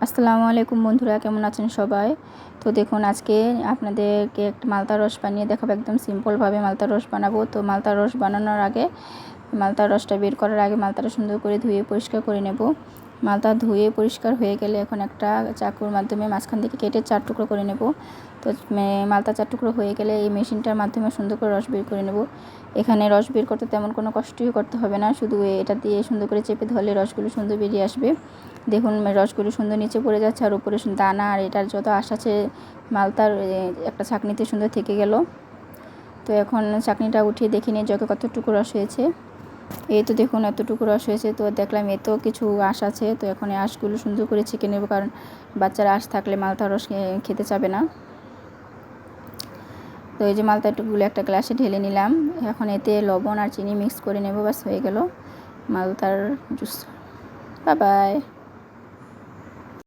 আসসালামু আলাইকুম বন্ধুরা, কেমন আছেন সবাই? তো দেখুন, আজকে আপনাদেরকে একটা মালতার রস বানিয়ে দেখাবো। একদম সিম্পলভাবে মালতার রস বানাবো। তো মালতার রস বানানোর আগে, মালতার রসটা বের করার আগে মালতাটা সুন্দর করে ধুয়ে পরিষ্কার করে নেব। মালতা ধুয়ে পরিষ্কার হয়ে গেলে এখন একটা চাকুর মাধ্যমে মাঝখান থেকে কেটে 4 টুকরো করে নেব। তো মালতা 4 টুকরো হয়ে গেলে এই মেশিনটার মাধ্যমে সুন্দর করে রস বের করে নেব। এখানে রস বের করতে তেমন কোনো কষ্টই করতে হবে না, শুধু এটা দিয়ে সুন্দর করে চেপে ধরলে রসগুলো সুন্দর বেরিয়ে আসবে। দেখুন, রসগুলো সুন্দর নিচে পড়ে যাচ্ছে, আর উপরে দানা আর এটার যত আঁশ আছে মালতার একটা ছাঁকনিতে সুন্দর থেকে গেল। তো এখন ছাঁকনিটা উঠিয়ে দেখে নিয়ে জগে কতটুকু রস হয়েছে। এই তো দেখুন, এতটুকু রস হয়েছে। তো দেখলাম এত কিছু আঁশ আছে। তো এখন এই আঁশগুলো সুন্দর করে ছেঁকে নেব, কারণ বাচ্চারা আঁশ থাকলে মালতার রস খেতে চাবে না। তো এই যে মালতাগুলো একটা গ্লাসে ঢেলে নিলাম। এখন এতে লবণ আর চিনি মিক্স করে নেব, ব্যাস হয়ে গেল মালতার জুস। Bye bye.